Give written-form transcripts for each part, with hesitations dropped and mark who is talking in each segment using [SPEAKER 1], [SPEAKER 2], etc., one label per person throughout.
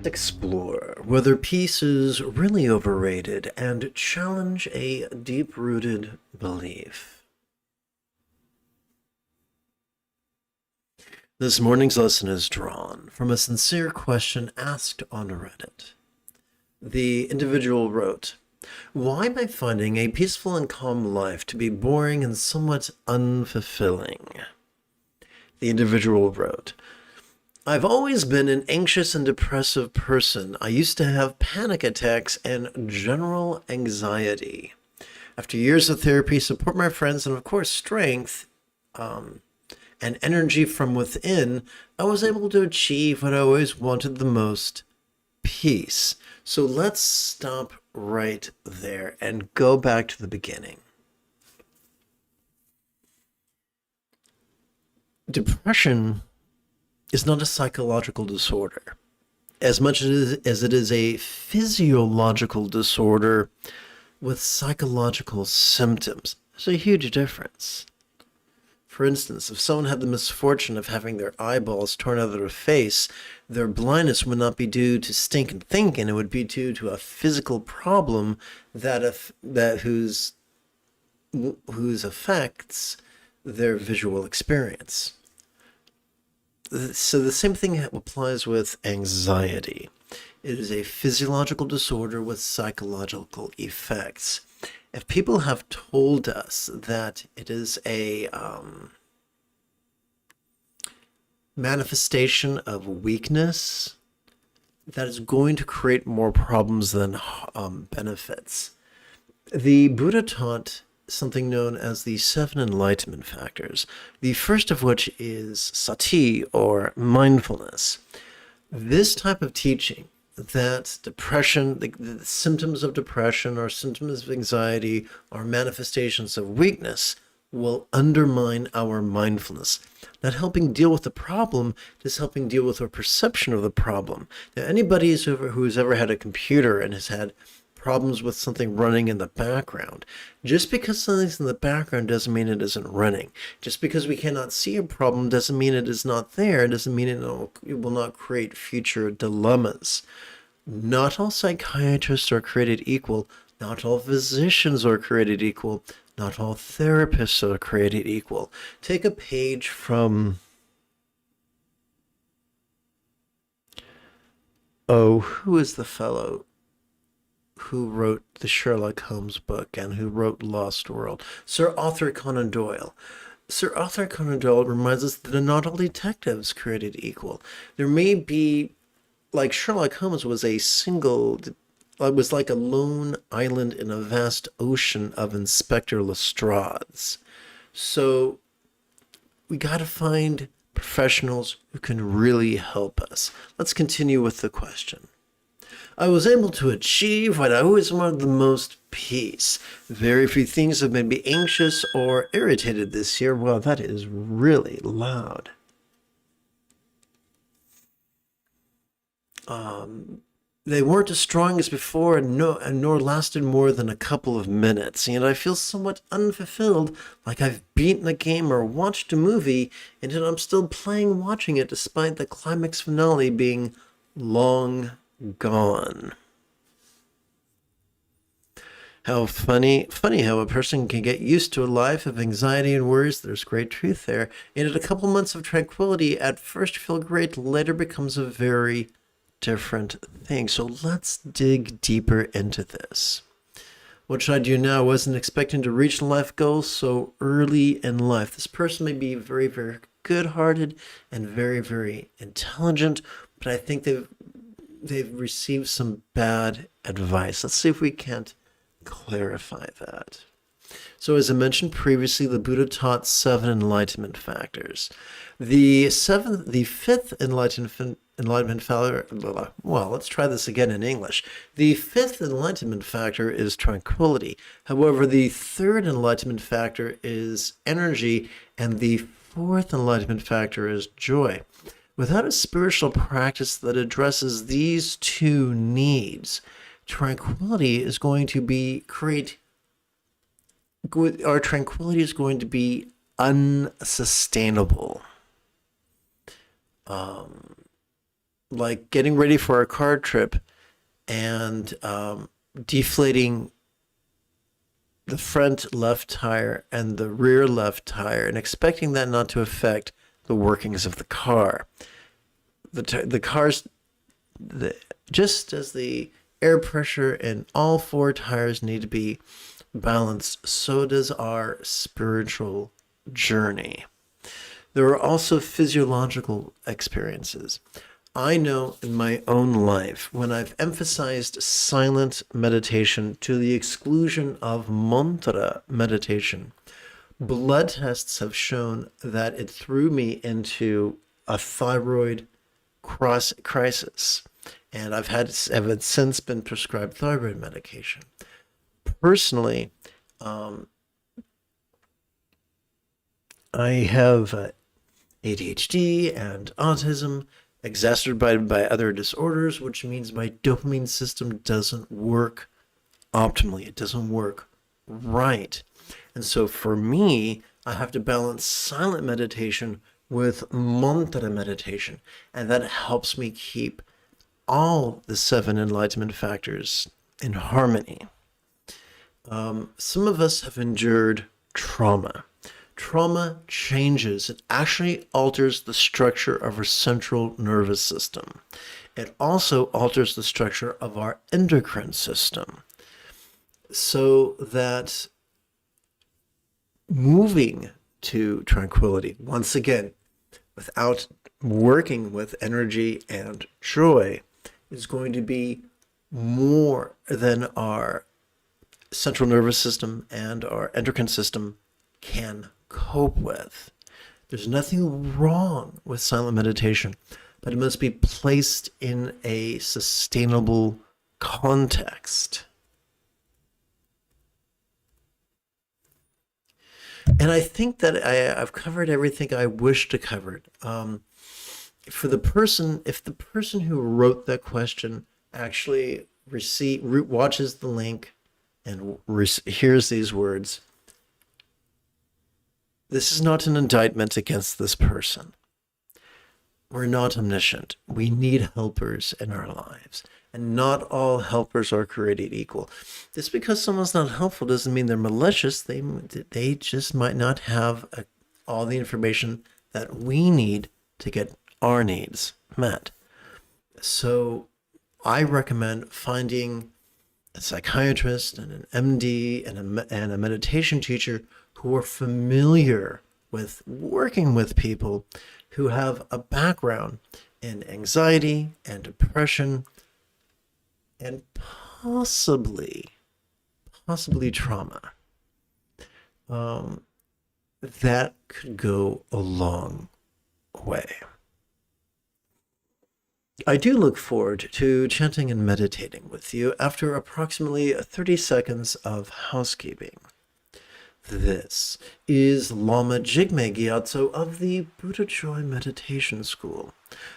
[SPEAKER 1] Explore whether peace is really overrated and challenge a deep-rooted belief. This morning's lesson is drawn from a sincere question asked on Reddit. The individual wrote, "Why am I finding a peaceful and calm life to be boring and somewhat unfulfilling?" The individual wrote, "I've always been an anxious and depressive person. I used to have panic attacks and general anxiety. After years of therapy, support my friends, and of course strength and energy from within, I was able to achieve what I always wanted the most, peace." So let's stop right there and go back to the beginning. Depression is not a psychological disorder, as much as it is a physiological disorder with psychological symptoms. There's a huge difference. For instance, if someone had the misfortune of having their eyeballs torn out of their face, their blindness would not be due to stinking thinking. It would be due to a physical problem whose affects their visual experience. So the same thing applies with anxiety. It is a physiological disorder with psychological effects. If people have told us that it is a manifestation of weakness, that is going to create more problems than benefits. The Buddha taught something known as the 7 enlightenment factors, the first of which is sati, or mindfulness. This type of teaching, that depression, the symptoms of depression or symptoms of anxiety or manifestations of weakness, will undermine our mindfulness. Not helping deal with the problem, just helping deal with our perception of the problem. Now, anybody who's ever had a computer and has had problems with something running in the background. Just because something's in the background doesn't mean it isn't running. Just because we cannot see a problem doesn't mean it is not there. It doesn't mean it will not create future dilemmas. Not all psychiatrists are created equal. Not all physicians are created equal. Not all therapists are created equal. Take a page from... who is the fellow who wrote the Sherlock Holmes book and who wrote Lost World? Sir Arthur Conan Doyle. Sir Arthur Conan Doyle reminds us that not all detectives created equal. There may be, like Sherlock Holmes was was like a lone island in a vast ocean of Inspector Lestrades. So we got to find professionals who can really help us. Let's continue with the question. I was able to achieve what I always wanted the most, peace. Very few things have made me anxious or irritated this year. Well, that is really loud. They weren't as strong as before and nor lasted more than a couple of minutes. And I feel somewhat unfulfilled, like I've beaten a game or watched a movie, and yet I'm still watching it despite the climax finale being long gone. How funny how a person can get used to a life of anxiety and worries. There's great truth there. And at a couple months of tranquility, at first feel great, later becomes a very different thing. So let's dig deeper into this. What should I do now? I wasn't expecting to reach life goals so early in life. This person may be very, very good-hearted and very, very intelligent, but I think they've received some bad advice. Let's see if we can't clarify that. So as I mentioned previously, the Buddha taught 7 enlightenment factors. The fifth enlightenment factor, well, let's try this again in English. The 5th enlightenment factor is tranquility. However, the 3rd enlightenment factor is energy, and the 4th enlightenment factor is joy. Without a spiritual practice that addresses these 2 needs, tranquility is going to be unsustainable. like getting ready for a car trip and deflating the front left tire and the rear left tire and expecting that not to affect the workings of the car. The car's, just as the air pressure in all four tires need to be balanced, so does our spiritual journey. There are also physiological experiences. I know in my own life, when I've emphasized silent meditation to the exclusion of mantra meditation, blood tests have shown that it threw me into a thyroid crisis. And I've since been prescribed thyroid medication. Personally, I have ADHD and autism exacerbated by other disorders, which means my dopamine system doesn't work optimally. It doesn't work right. And so for me, I have to balance silent meditation with mantra meditation. And that helps me keep all the 7 enlightenment factors in harmony. Some of us have endured trauma. Trauma changes. It actually alters the structure of our central nervous system. It also alters the structure of our endocrine system. So that moving to tranquility, once again, without working with energy and joy, is going to be more than our central nervous system and our endocrine system can cope with. There's nothing wrong with silent meditation, but it must be placed in a sustainable context. And I think that I've covered everything I wish to cover. If the person who wrote that question actually watches the link and hears these words, this is not an indictment against this person. We're not omniscient. We need helpers in our lives. And not all helpers are created equal. Just because someone's not helpful doesn't mean they're malicious. They just might not have all the information that we need to get our needs met. So I recommend finding a psychiatrist and an MD and a meditation teacher who are familiar with working with people who have a background in anxiety and depression and possibly trauma. That could go a long way. I do look forward to chanting and meditating with you after approximately 30 seconds of housekeeping. This is Lama Jigme Gyatso of the Buddha Joy Meditation School.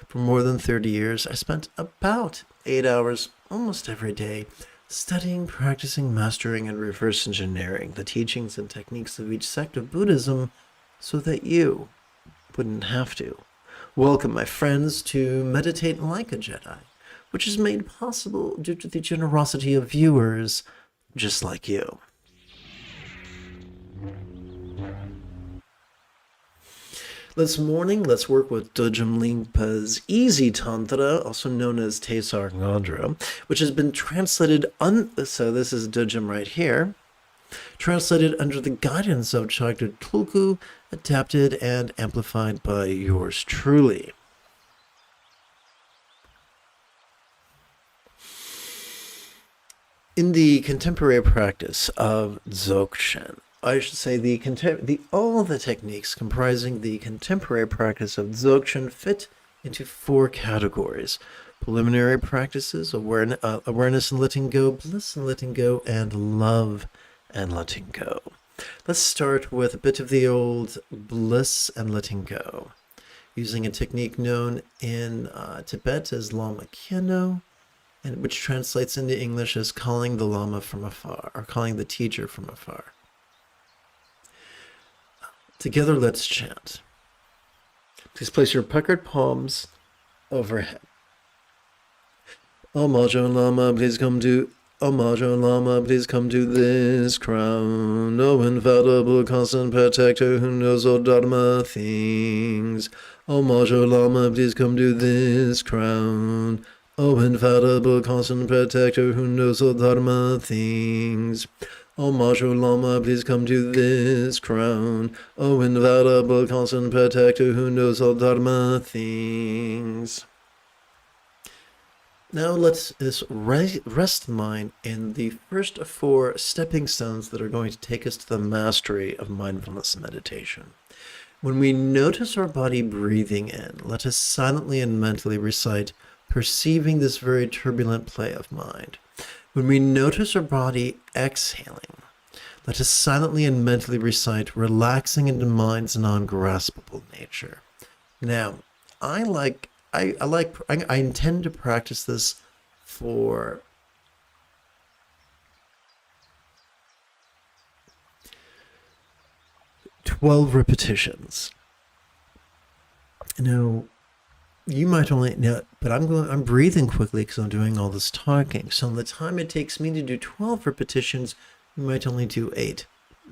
[SPEAKER 1] For more than 30 years, I spent about 8 hours almost every day studying, practicing, mastering, and reverse engineering the teachings and techniques of each sect of Buddhism so that you wouldn't have to. Welcome, my friends, to Meditate Like a Jedi, which is made possible due to the generosity of viewers just like you. This morning, let's work with Dojim Lingpa's Easy Tantra, also known as Tesar Ngondro, which has been translated, so this is Dojim right here, translated under the guidance of Chagda Tulku, adapted and amplified by yours truly. In the contemporary practice of Dzogchen, I should say all the techniques comprising the contemporary practice of Dzogchen fit into 4 categories: preliminary practices, awareness and letting go, bliss and letting go, and love and letting go. Let's start with a bit of the old bliss and letting go, using a technique known in Tibet as Lama Keno, and which translates into English as calling the Lama from afar, or calling the teacher from afar. Together, let's chant. Please place your puckered palms overhead. Oh Majo Lama, please come to. Oh Majo Lama, please come to this crown. Oh infallible constant protector who knows all Dharma things. Oh Majo Lama, please come to this crown. Oh infallible constant protector who knows all Dharma things. Oh Majo Lama, please come to this crown. Oh infallible constant protector who knows all Dharma things. Now let's rest the mind in the first 4 stepping stones that are going to take us to the mastery of mindfulness meditation. When we notice our body breathing in, let us silently and mentally recite, perceiving this very turbulent play of mind. When we notice our body exhaling, let us silently and mentally recite, relaxing into mind's non-graspable nature. Now, I intend to practice this for 12 repetitions. Now, you might only know, but I'm breathing quickly because I'm doing all this talking. So in the time it takes me to do 12 repetitions, you might only do 8.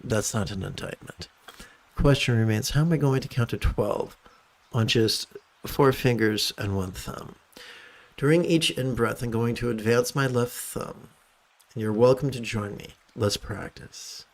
[SPEAKER 1] That's not an indictment. Question remains, how am I going to count to 12 on just 4 fingers and 1 thumb? During each in-breath, I'm going to advance my left thumb, and you're welcome to join me. Let's practice.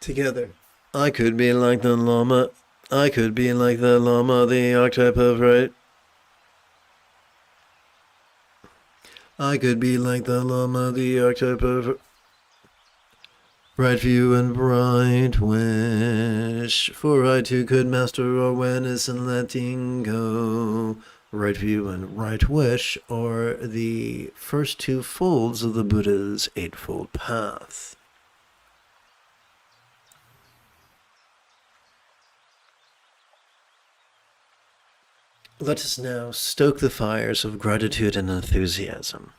[SPEAKER 1] Together. I could be like the Lama. I could be like the Lama, the archetype of right. I could be like the Lama, the archetype of right view and bright wish. For I too could master awareness and letting go. Right view and right wish are the first 2 folds of the Buddha's 8-fold path. Let us now stoke the fires of gratitude and enthusiasm.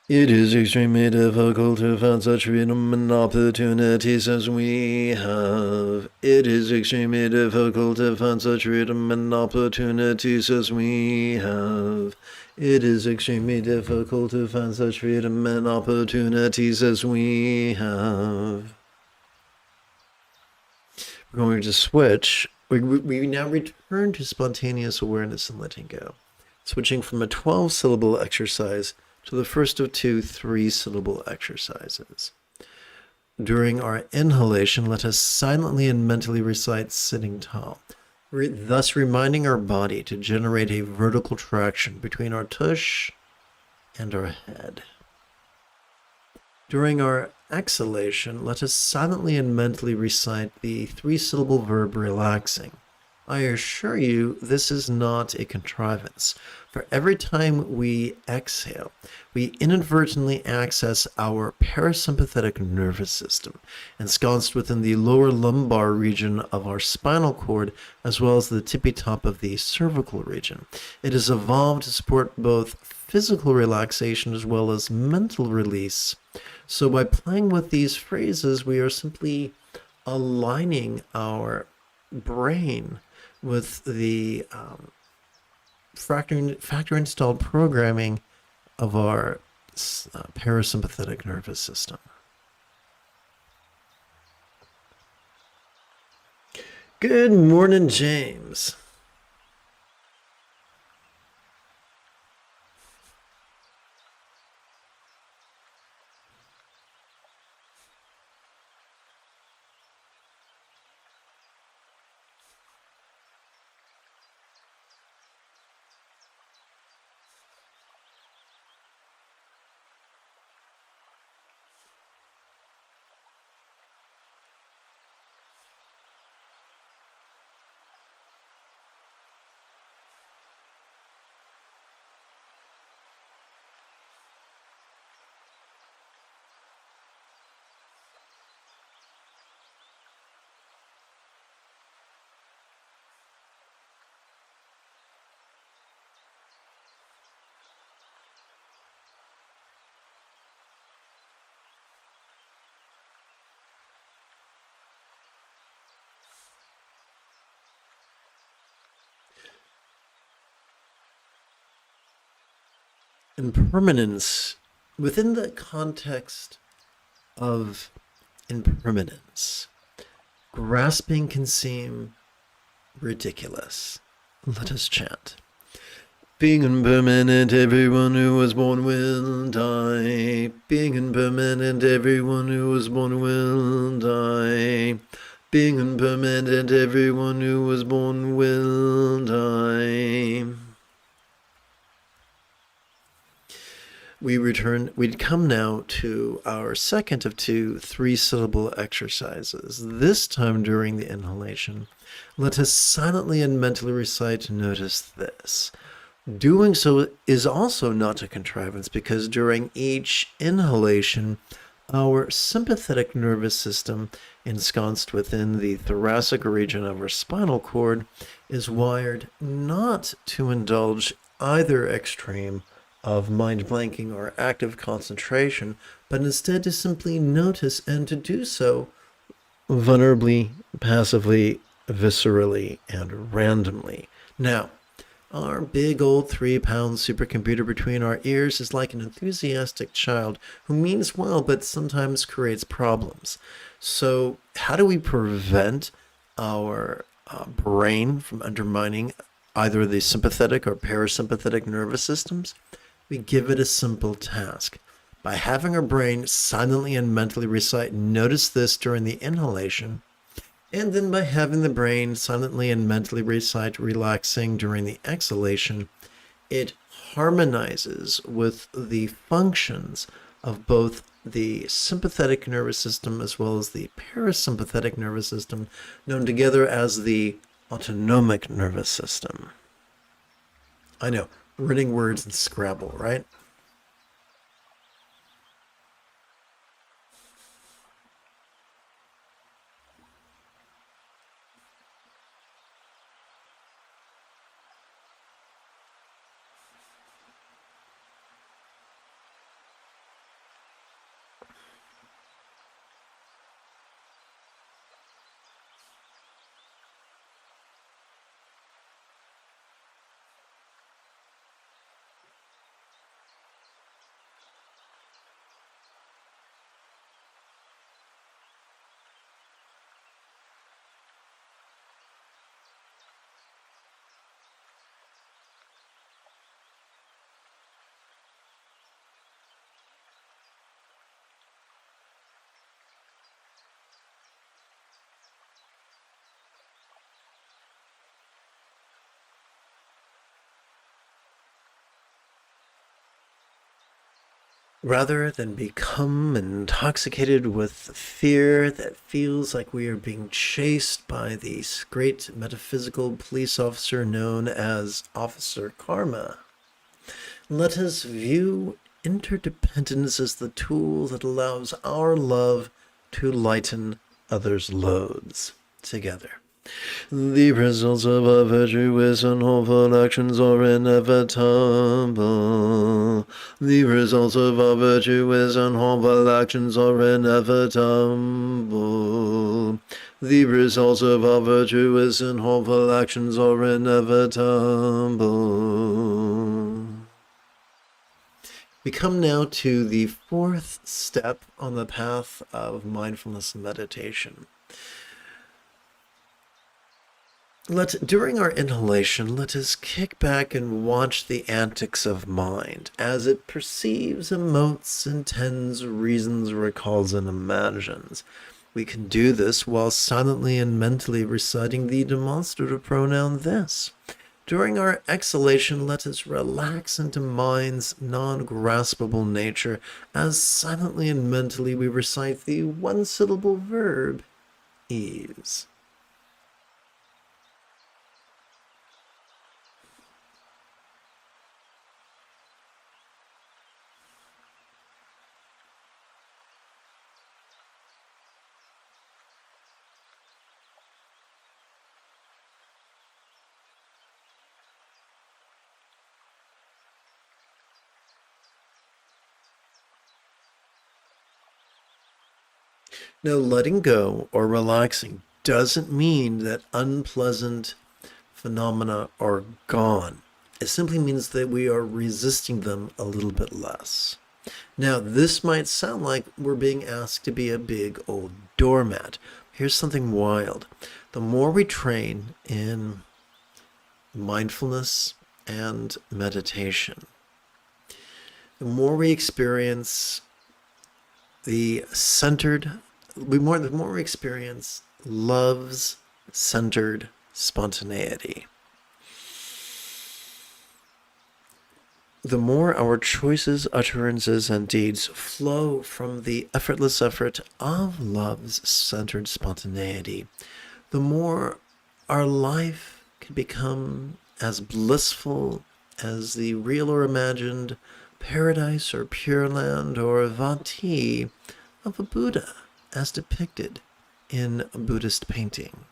[SPEAKER 1] It is extremely difficult to find such freedom and opportunities as we have. It is extremely difficult to find such freedom and opportunities as we have. It is extremely difficult to find such freedom and opportunities as we have. We're going to switch. We now return to spontaneous awareness and letting go, switching from a 12-syllable exercise to the first of 2 3-syllable exercises. During our inhalation, let us silently and mentally recite sitting tall, thus reminding our body to generate a vertical traction between our tush and our head. During our exhalation, let us silently and mentally recite the 3-syllable verb relaxing, I assure you, this is not a contrivance. For every time we exhale, we inadvertently access our parasympathetic nervous system, ensconced within the lower lumbar region of our spinal cord, as well as the tippy top of the cervical region. It is evolved to support both physical relaxation as well as mental release. So by playing with these phrases, we are simply aligning our brain with the factor installed programming of our parasympathetic nervous system. Good morning, James. Impermanence, within the context of impermanence, grasping can seem ridiculous. Let us chant. Being impermanent, everyone who was born will die. Being impermanent, everyone who was born will die. Being impermanent, everyone who was born will die. We'd come now to our second of two 3-syllable exercises. This time during the inhalation, let us silently and mentally recite, notice this. Doing so is also not a contrivance because during each inhalation, our sympathetic nervous system, ensconced within the thoracic region of our spinal cord, is wired not to indulge either extreme of mind blanking or active concentration, but instead to simply notice and to do so vulnerably, passively, viscerally, and randomly. Now, our big old 3-pound supercomputer between our ears is like an enthusiastic child who means well but sometimes creates problems. So, how do we prevent our brain from undermining either the sympathetic or parasympathetic nervous systems? We give it a simple task. By having our brain silently and mentally recite, notice this during the inhalation, and then by having the brain silently and mentally recite, relaxing during the exhalation, it harmonizes with the functions of both the sympathetic nervous system as well as the parasympathetic nervous system, known together as the autonomic nervous system. I know, running words in Scrabble, right? Rather than become intoxicated with fear that feels like we are being chased by the great metaphysical police officer known as Officer Karma, let us view interdependence as the tool that allows our love to lighten others' loads together. The results of our virtuous and hopeful actions are inevitable. The results of our virtuous and hopeful actions are inevitable. The results of our virtuous and hopeful actions are inevitable. We come now to the fourth step on the path of mindfulness and meditation. During our inhalation, let us kick back and watch the antics of mind as it perceives, emotes, intends, reasons, recalls, and imagines. We can do this while silently and mentally reciting the demonstrative pronoun this. During our exhalation, let us relax into mind's non-graspable nature as silently and mentally we recite the one-syllable verb, ease. Now, letting go or relaxing doesn't mean that unpleasant phenomena are gone. It simply means that we are resisting them a little bit less. Now, this might sound like we're being asked to be a big old doormat. Here's something wild. The more we train in mindfulness and meditation, the more we experience the more we experience love's centered spontaneity. The more our choices, utterances, and deeds flow from the effortless effort of love's centered spontaneity, the more our life can become as blissful as the real or imagined paradise or pure land or vati of a Buddha as depicted in a Buddhist painting.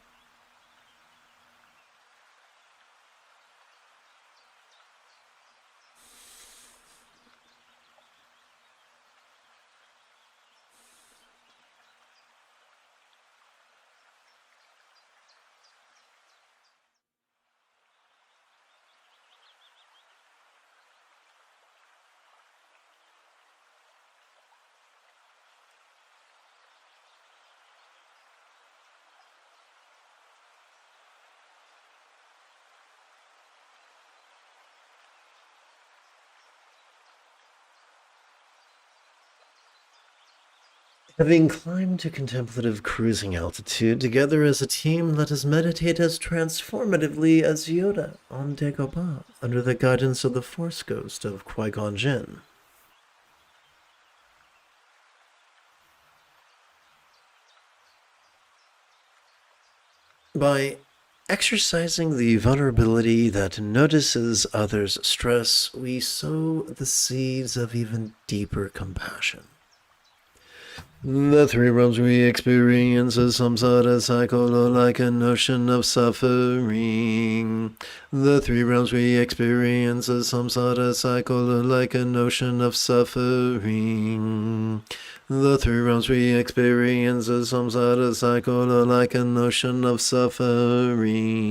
[SPEAKER 1] Having climbed to contemplative cruising altitude, together as a team, let us meditate as transformatively as Yoda on Dagobah, under the guidance of the Force Ghost of Qui-Gon Jinn. By exercising the vulnerability that notices others' stress, we sow the seeds of even deeper compassion. The three realms we experience as samsara cycle are like an ocean of suffering. The three realms we experience as samsara cycle are like an ocean of suffering. The three realms we experience as samsara cycle are like an ocean of suffering.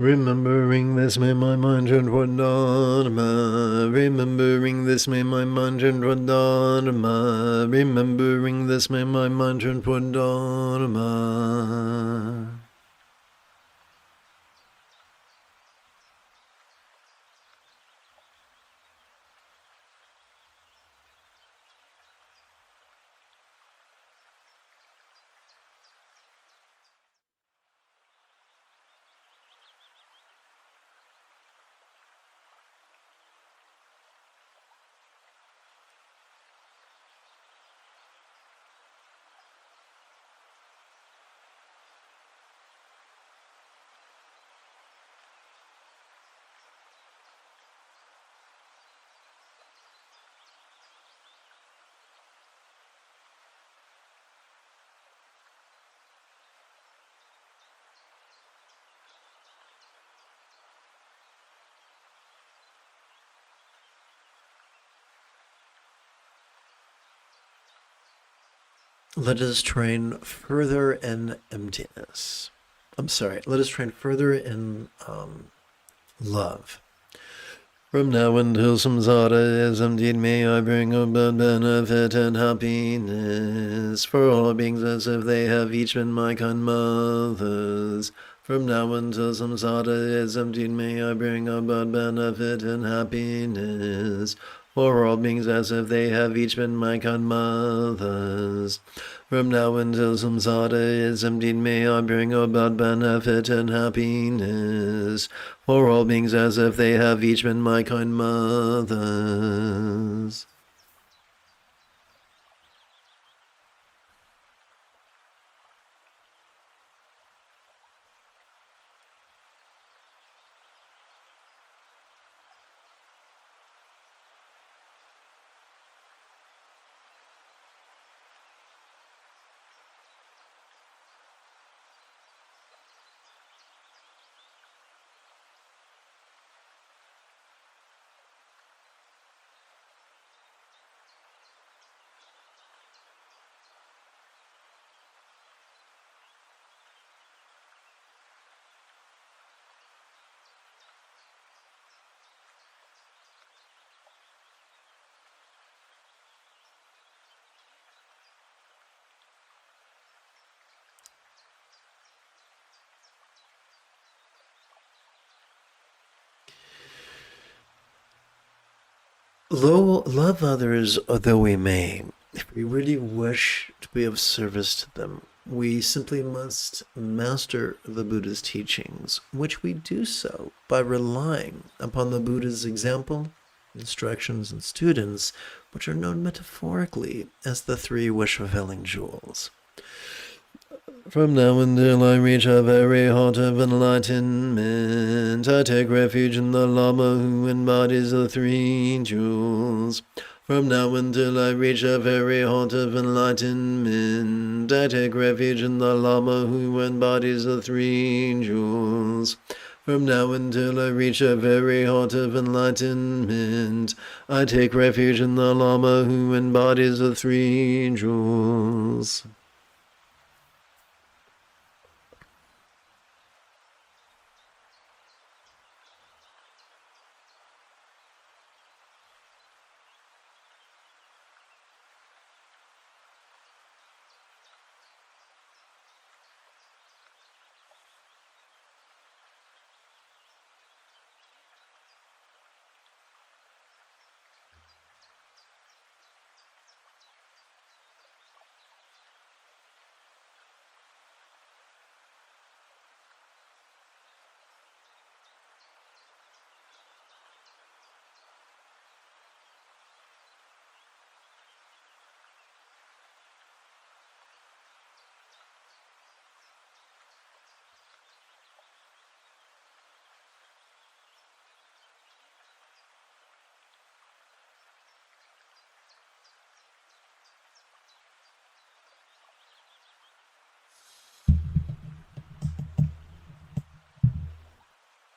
[SPEAKER 1] Remembering this made my mind turn toward Dharma. Remembering this made my mind turn toward Dharma. Remembering this made my mind turn toward Dharma. Let us train further in emptiness. I'm sorry, let us train further in love. From now until samsara is emptied, may I bring about benefit and happiness for all beings as if they have each been my kind mothers. From now until samsara is emptied, may I bring about benefit and happiness for all beings as if they have each been my kind mothers. From now until samsara is emptied, may I bring about benefit and happiness for all beings as if they have each been my kind mothers. Love others though we may, if we really wish to be of service to them, we simply must master the Buddha's teachings, which we do so by relying upon the Buddha's example, instructions, and students, which are known metaphorically as the three wish-fulfilling jewels. From now until I reach a very heart of enlightenment, I take refuge in the Lama who embodies the three jewels. From now until I reach a very heart of enlightenment, I take refuge in the Lama who embodies the three jewels. From now until I reach a very heart of enlightenment, I take refuge in the Lama who embodies the three jewels.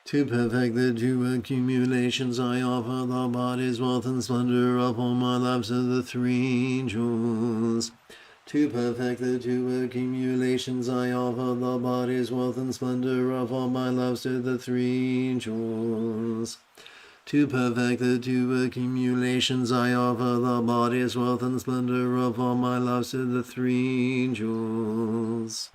[SPEAKER 1] To perfect the two accumulations, I offer the body's wealth and splendor of all my lives to the three jewels. To perfect the two accumulations, I offer the body's wealth and splendor of all my loves to the three jewels. To perfect the two accumulations, I offer the body's wealth and splendor of all my loves to the three jewels.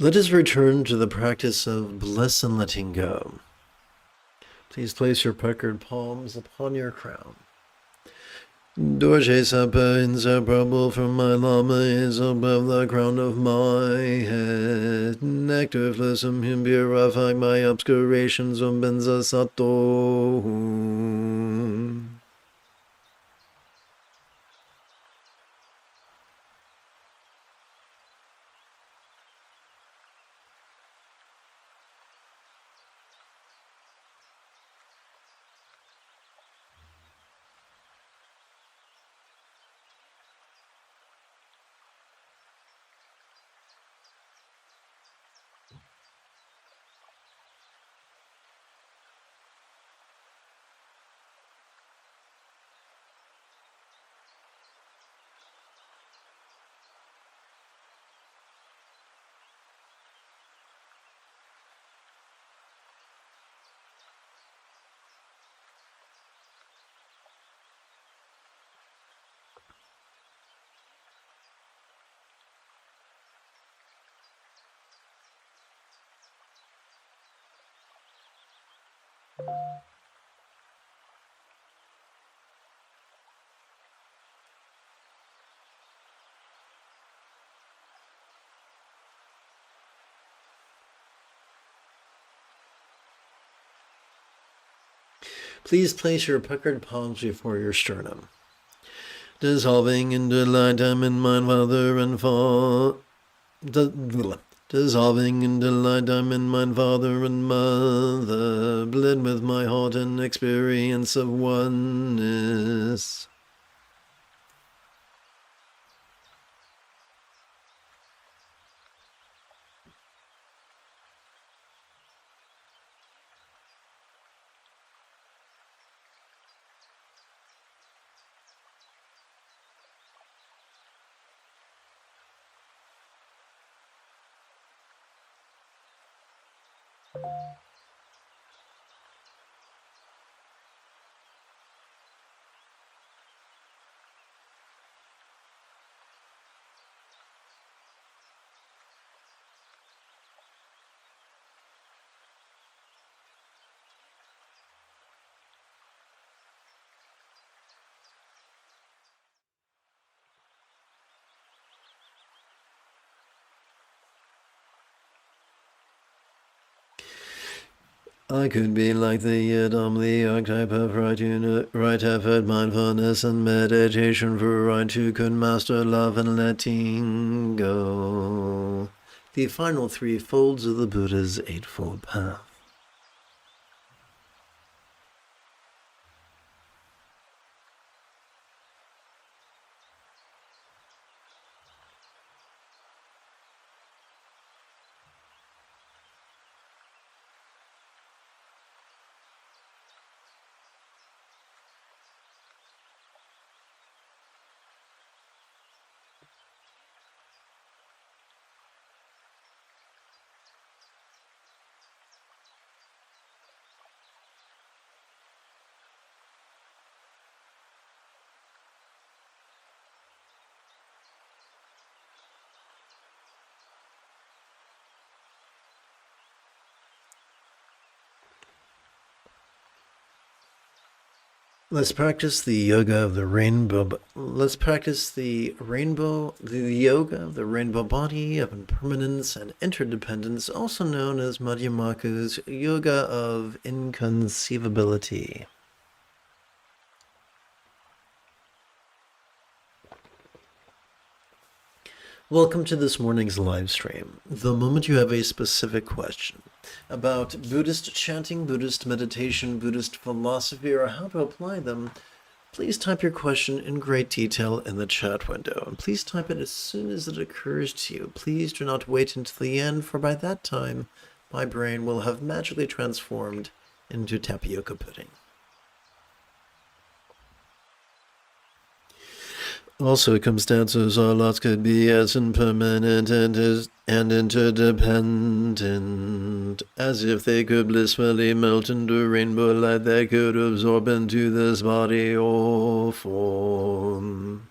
[SPEAKER 1] Let us return to the practice of bliss and letting go. Please place your puckered palms upon your crown. Dorje Sapa, inseparable from my Lama, is above the crown of my head. Nectar flissum him purify my obscurations of benza sato. Please place your puckered palms before your sternum. Dissolving in delight, I'm in mind, Father and Father. Dissolving in delight, I'm in mind, Father and Mother, blend with my heart and experience of oneness. I could be like the Adam, the archetype of right effort, mindfulness, and meditation for right who could master love and letting go. The final three folds of the Buddha's Eightfold Path. Let's practice the yoga of the rainbow. Let's practice the yoga of the rainbow body of impermanence and interdependence, also known as Madhyamaku's yoga of inconceivability. Welcome to this morning's live stream. The moment you have a specific question about Buddhist chanting, Buddhist meditation, Buddhist philosophy, or how to apply them, please type your question in great detail in the chat window. And please type it as soon as it occurs to you. Please do not wait until the end, for by that time, my brain will have magically transformed into tapioca pudding. Also, it comes down to our lots could be as impermanent and interdependent, as if they could blissfully melt into rainbow light that could absorb into this body or form.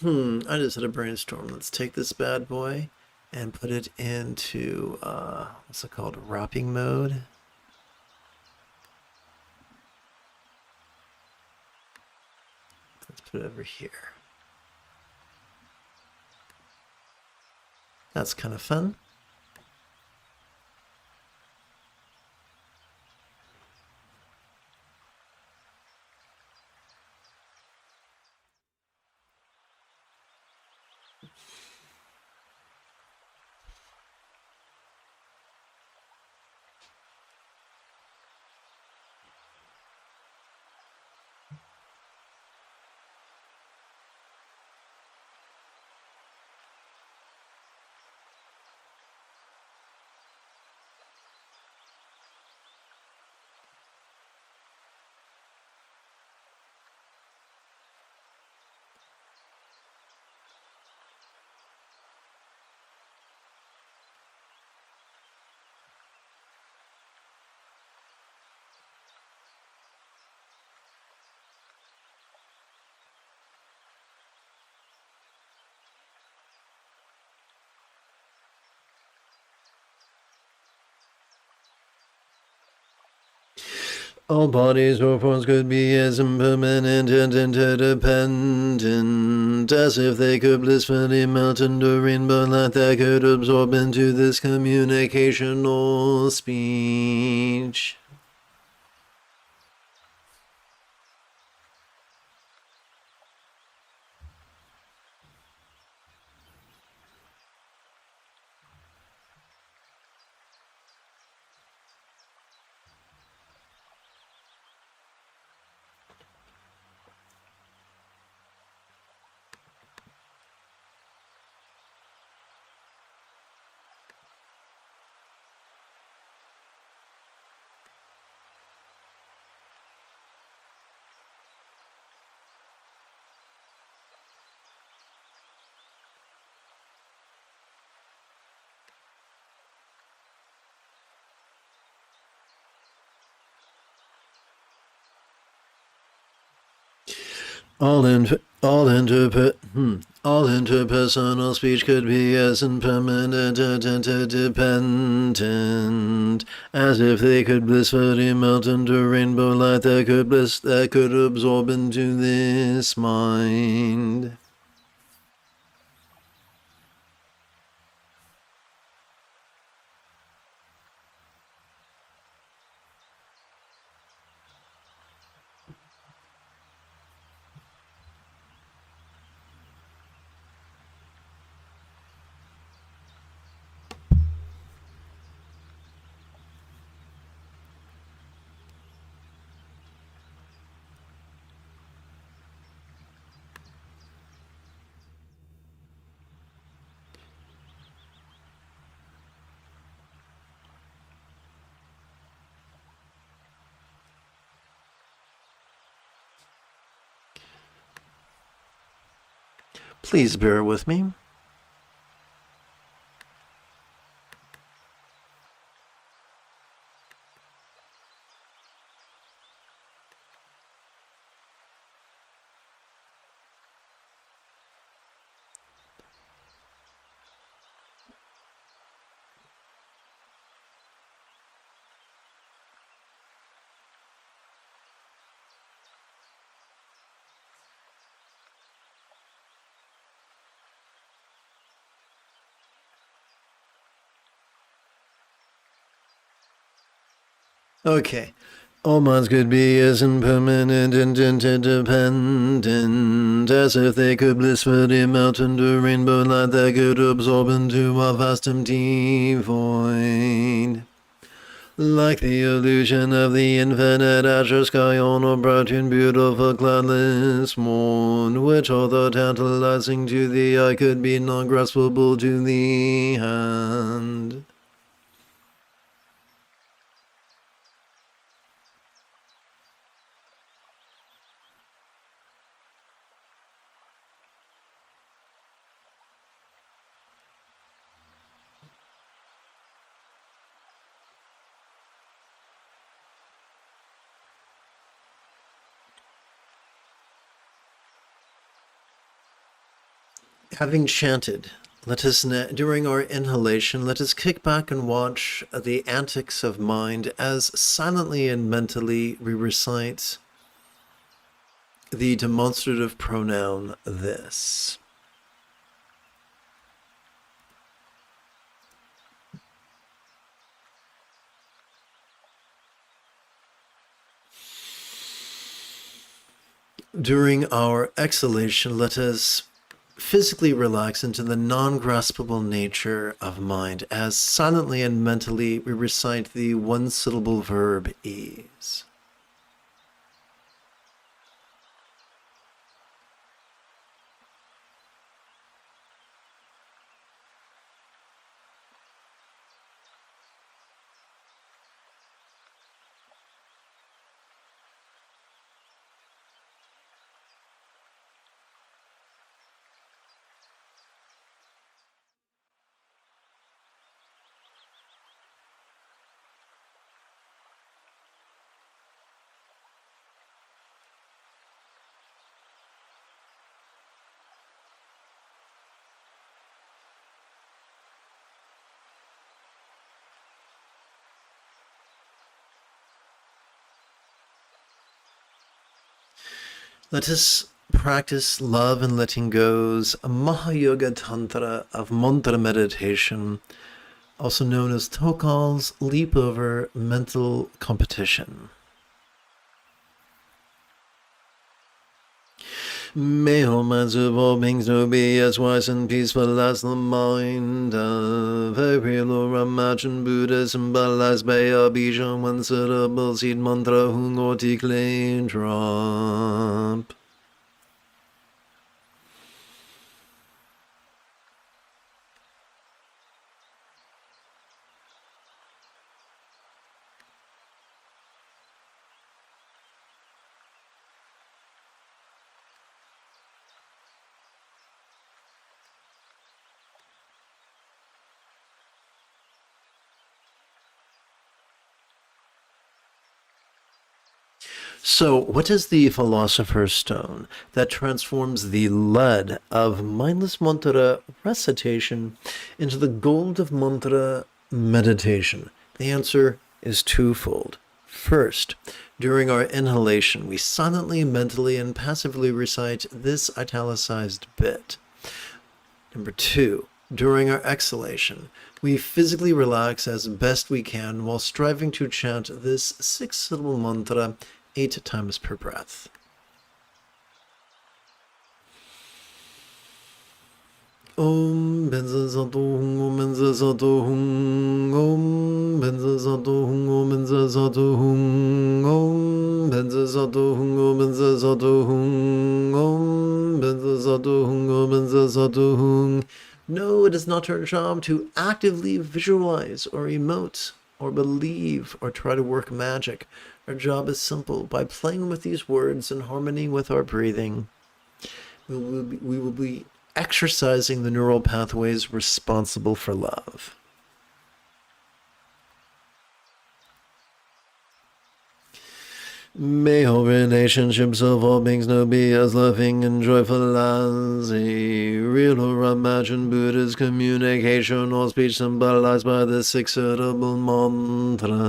[SPEAKER 1] I just had a brainstorm. Let's take this bad boy and put it into, what's it called, wrapping mode. Let's put it over here. That's kind of fun. All bodies or forms could be as impermanent and interdependent, as if they could blissfully melt into rainbow light that could absorb into this communicational speech. All interpersonal speech could be as impermanent and interdependent, as if they could blissfully melt into rainbow light that could absorb into this mind. Please bear with me. Okay. All minds could be as impermanent and interdependent as if they could blissfully melt into rainbow light that could absorb into our vast empty void. Like the illusion of the infinite azure sky on a bright and beautiful cloudless morn, which although tantalizing to the eye could be non-graspable to the hand. Having chanted, during our inhalation, let us kick back and watch the antics of mind as silently and mentally we recite the demonstrative pronoun this. During our exhalation, let us physically relax into the non-graspable nature of mind as silently and mentally we recite the one-syllable verb ease. Let us practice love and letting go's Mahayoga Tantra of mantra meditation, also known as Tokal's leap over mental competition. May all minds of all beings know be as wise and peaceful as the mind of every Lord imagined Buddha symbolized by a Bija one syllable seed mantra hung or clay drop. So, what is the Philosopher's Stone that transforms the lead of mindless mantra recitation into the gold of mantra meditation? The answer is twofold. First, during our inhalation, we silently, mentally, and passively recite this italicized bit. Number two, during our exhalation, we physically relax as best we can while striving to chant this 6-syllable mantra 8 times per breath. Om Benza Zato Hung Om Benza Zato Hung Om Benza Zato Hung Om Benza Zato Hung Om Benza Zato Hung Om Benza Zato Hung Om Benza Zato Hung Om Benza Zato Hung. No, it is not our job to actively visualize or emote or believe or try to work magic. Our job is simple. By playing with these words in harmony with our breathing, we will be exercising the neural pathways responsible for love. May all relationships of all beings know be as loving and joyful as a real or imagined Buddha's communication or speech symbolized by the 6-syllable mantra.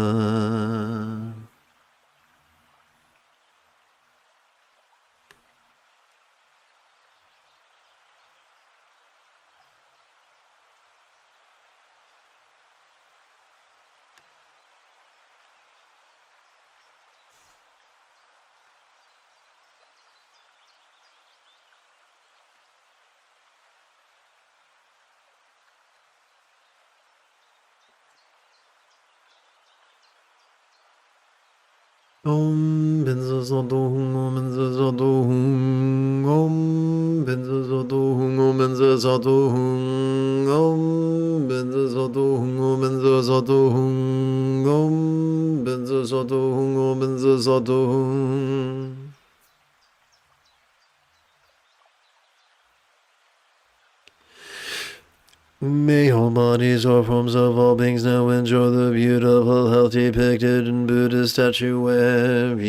[SPEAKER 1] Om Benza Zodo Hung Om Benza Zodo Hung Om Benza Zodo Hung Om Benza Zodo Hung Om Benza Zodo Hung Om Benza Zodo Hung Om Benza Zodo Hung Om Benza Zodo Hung. May all bodies or forms of all beings now enjoy the beautiful health depicted in Buddha's statuary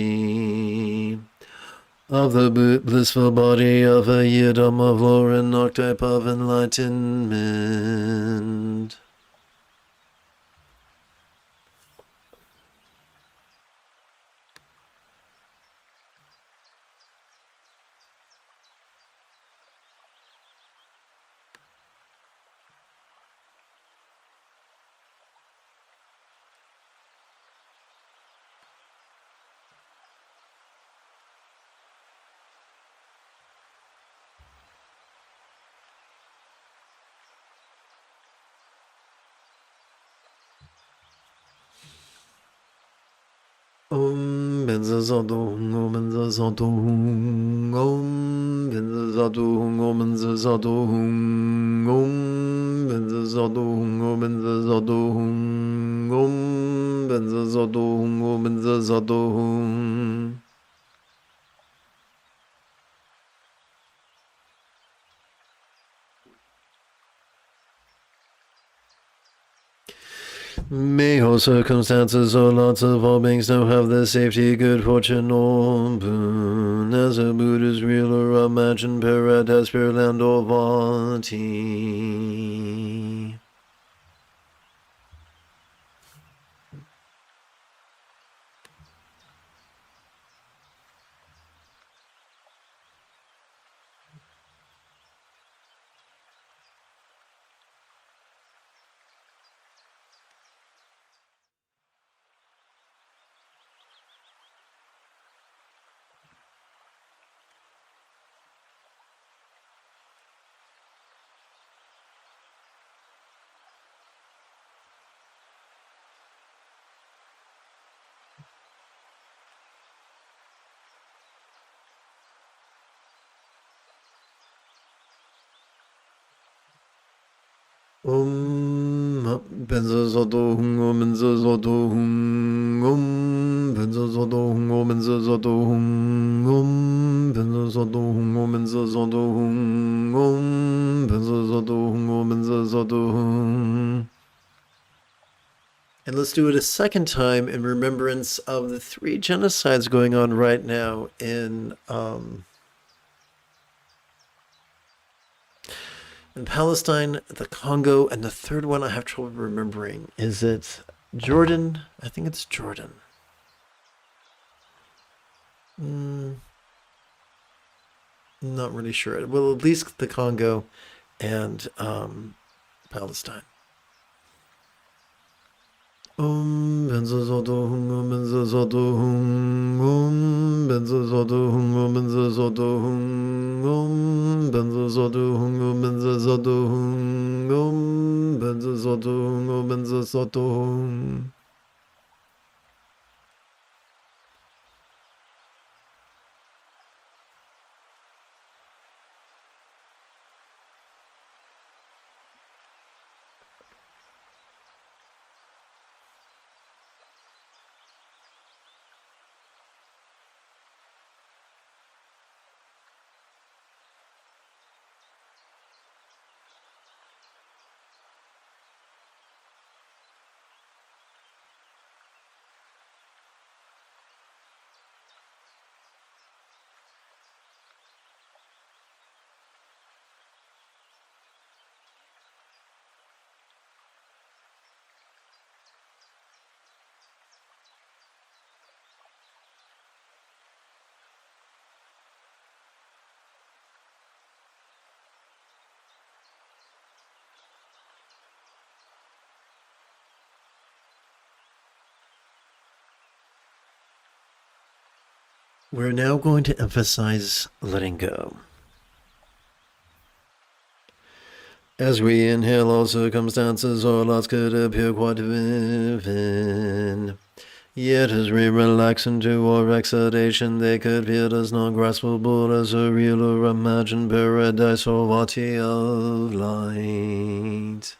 [SPEAKER 1] of the blissful body of a yidam of lore and archetype of enlightenment. Om Benza Zodo Hung Om Benza Zodo Hung Om Benza Zodo Hung Om Benza Zodo Hung Om Benza Zodo Hung Om Benza Zodo Hung Om Benza Zodo Hung Om Benza Zodo Hung. May all circumstances or lots of all beings now have the safety, good fortune, or boon, as a Buddha's real or imagined paradise, pure land or vati. Om Benza Zodo Hung Om Benza Zodo Hung Om Benza Zodo Hung Om Benza Zodo Hung Om Benza Zodo Hung Om Benza Zodo Hung Om Benza Zodo Hung Om Benza Zodo Hung. And let's do it a second time in remembrance of the 3 genocides going on right now in Palestine, the Congo, and the third one I have trouble remembering. Is it Jordan? I think it's Jordan. Not really sure. Well, at least the Congo and Palestine. Om Benza Zodo Hung Om Benza Zodo Hung Om Benza Zodo Hung Om Benza Zodo Hung Om Benza Zodo Hung Om Benza Zodo Hung Om Benza Zodo Hung Om Benza Zodo Hung. We're now going to emphasize letting go. As we inhale, all circumstances or lots could appear quite vivid. Yet as we relax into our exhalation, they could feel as non-graspable as a real or imagined paradise or vati of light.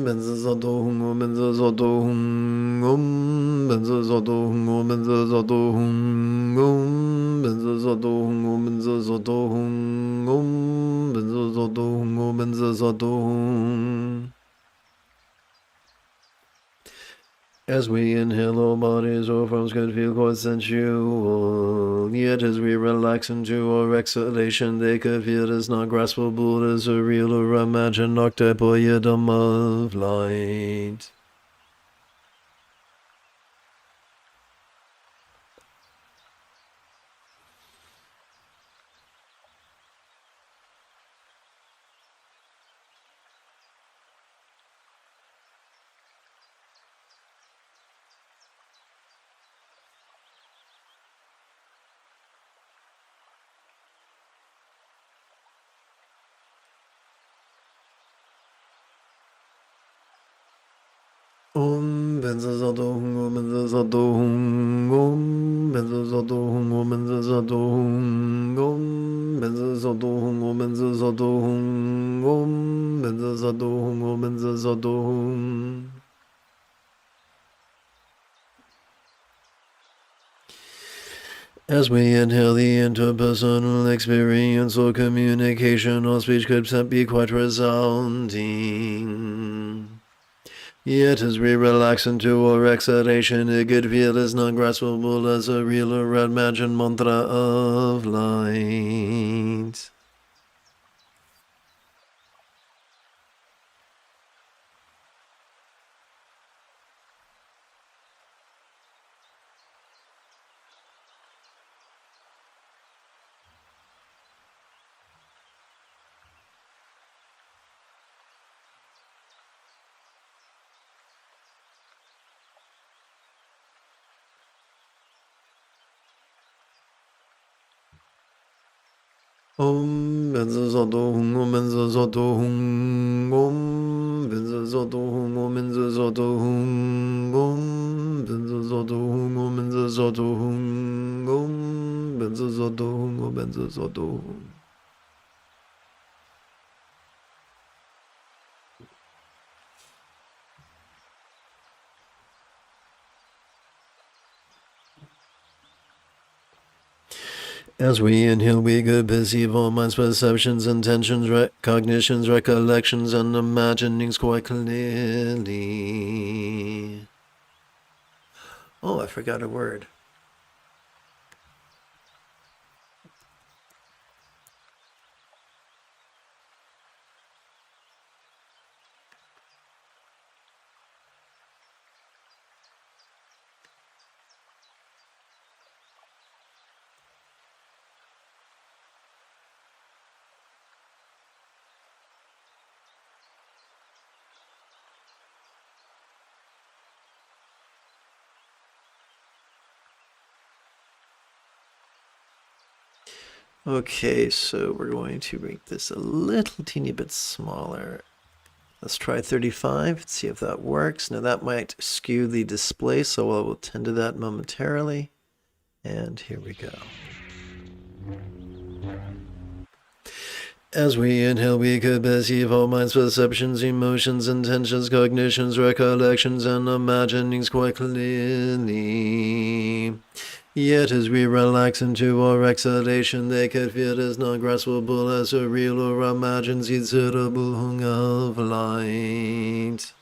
[SPEAKER 1] Benza Zodohung, Benza Zodohung, Benza Zodohung, Benza Zodohung, Benza Zodohung, Benza Zodohung, Benza Zodohung, Benza Zodohung. As we inhale, our bodies or forms can feel quite sensual. Yet as we relax into our exhalation, they could feel as not graspable as a real or imagined octopoiodom of light. Benza Zodohung, Benza Zodohung, Benza Zodohung, Benza Zodohung, Benza Zodohung, Benza Zodohung, Benza Zodohung, Benza Zodohung. As we inhale, the interpersonal experience or communication or speech could be quite resounding. Yet as we relax into our exhalation, it could feel as non-graspable as a real or imagined mantra of light. Benza Zodohung, Benza Zodohung, Benza Zodohung, Benza Zodohung, Benza Zodohung, Benza Zodohung, Benza Zodohung, Benza Zodohung. As we inhale, we could perceive all minds, perceptions, intentions, recognitions, recollections, and imaginings quite clearly. Oh, I forgot a word. Okay, so we're going to make this a little teeny bit smaller. Let's try 35, let's see if that works. Now that might skew the display, so I will tend to that momentarily. And here we go. As we inhale, we could perceive all minds, perceptions, emotions, intentions, cognitions, recollections, and imaginings quite clearly. Yet as we relax into our exhalation, they could feel as non-graspable as a real or imagined Gyatso of light.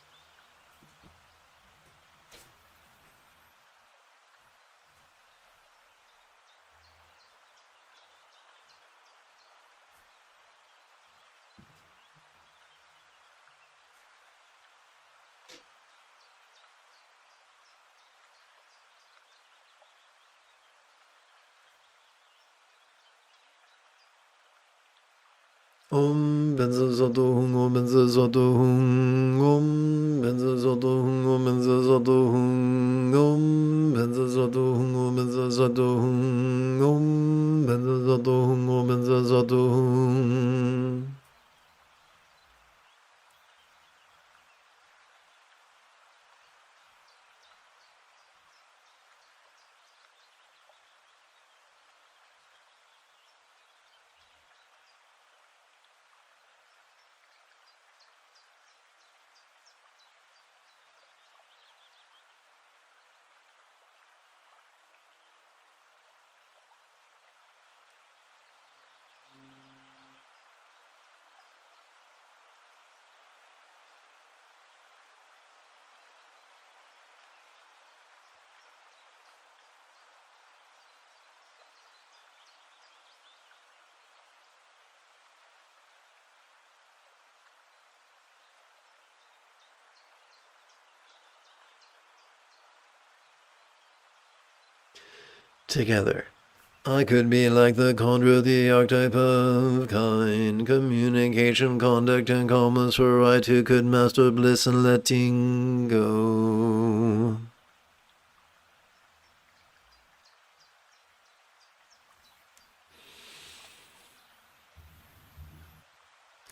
[SPEAKER 1] Om benza zodo hung, om benza zodo hung, om benza zodo hung, om benza zodo hung, om benza zodo hung, om benza zodo hung, om benza zodo hung, om benza zodo hung. Together. I could be like the chondra, the archetype of kind, communication, conduct, and calmness, for I too could master bliss and letting go.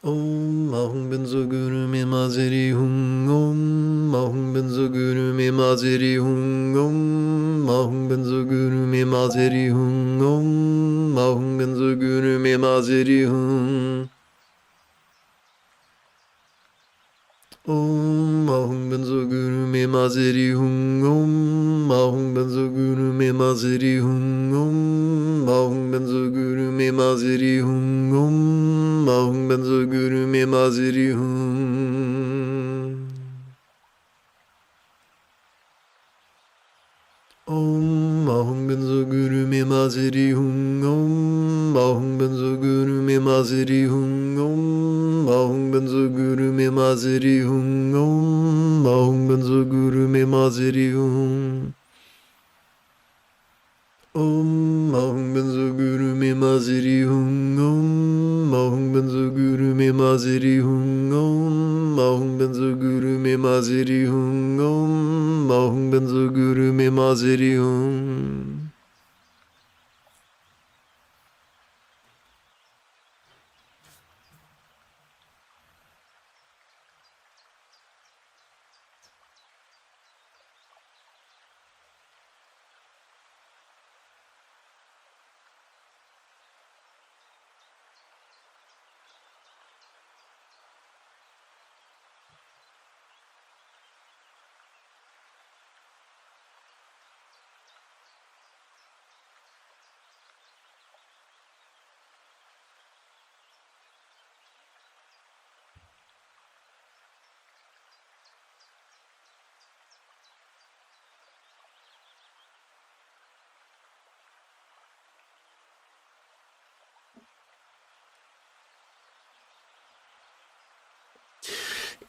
[SPEAKER 1] Om Ahum Benzo Guru Me Maziri Hung, Om Ahum Benzo Guru Me Maziri Hung, Om Ahum Benzo Guru Me Maziri Hung, Om Ahum Benzo Guru Me Maziri Hung. Om Ahum Benzo Guru Me Maziri Hung, Om Ahum Benzo Guru Me Maziri Hung, Om Ahum Benzo Guru Me Maziri Hung, Om Ahum Benzo Guru Me Maziri Hung. Om Ahum Benzo Guru Me Maziri Hung, Om Ahum Benzo Guru Me Maziri Hung, Om Ahum Benzo Guru Me Maziri Hung, Om Ahum Benzo Guru Me Maziri Hung. Om Ahum Benzo Guru Me Maziri Hung, Om Ahum Benzo Guru Me Maziri Hung, Om Ahum Benzo Guru Me Maziri Hung, Om Ahum Benzo Guru Me Maziri Hung.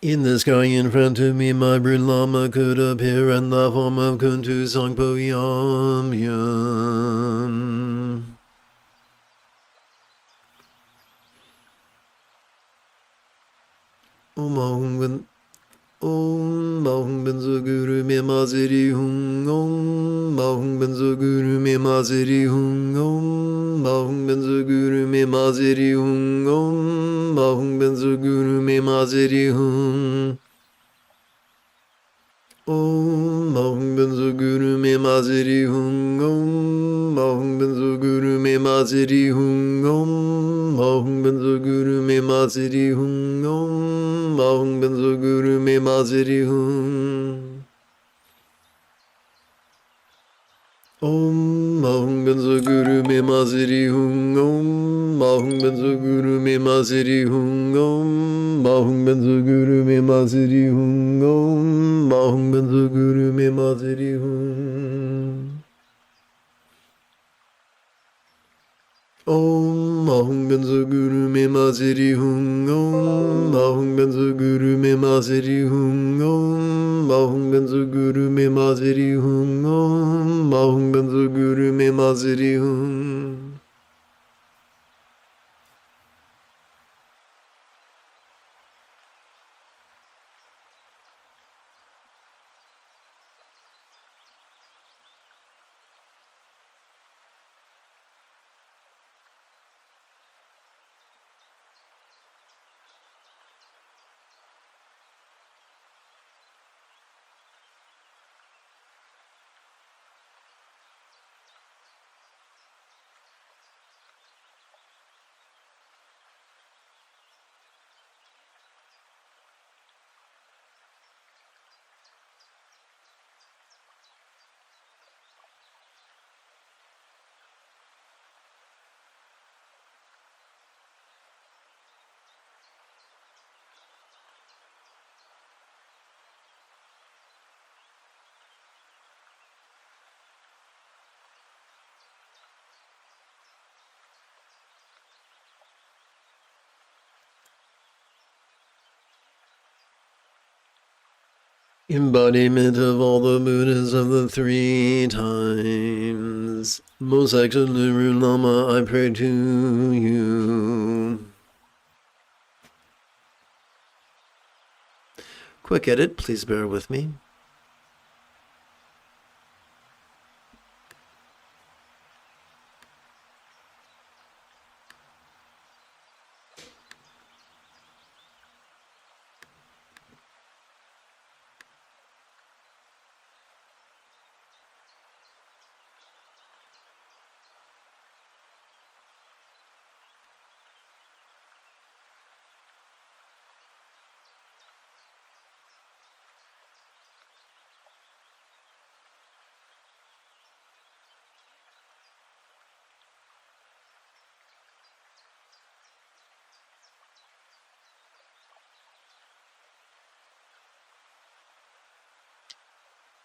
[SPEAKER 1] In the sky in front of me, my brute Lama could appear in the form of Kuntu Sangpo Yam Yam. Om Ahum Benzo Guru Me Maziri Hung, Om Ahum Benzo Guru Me Maziri Hung, Om Ahum Benzo Guru Me Maziri Hung, Om Ahum Benzo Guru Me Maziri Hung. Om Ahum Benzo Guru Me Maziri Hung, Om Ahum Benzo Guru Me Maziri Hung, Om Ahum Benzo Guru Me Maziri Hung, Om Ahum Benzo Guru Me Maziri Hung. Om Ahum Benzo Guru Me Maziri Hung, Om Ahum Benzo Guru Me Maziri Hung, Om Ahum Benzo Guru Me Maziri Hung, Om Ahum Benzo Guru Me Maziri Hung. Om Ahum Benzo Guru Me Maziri Hung, Om Ahum Benzo Guru Me Maziri Hung, Om Ahum Benzo Guru Me Maziri Hung, Om Ahum Benzo Guru Me Maziri Hung. Embodiment of all the Buddhas of the three times. Most excellent Lama, I pray to you. Quick edit, please bear with me.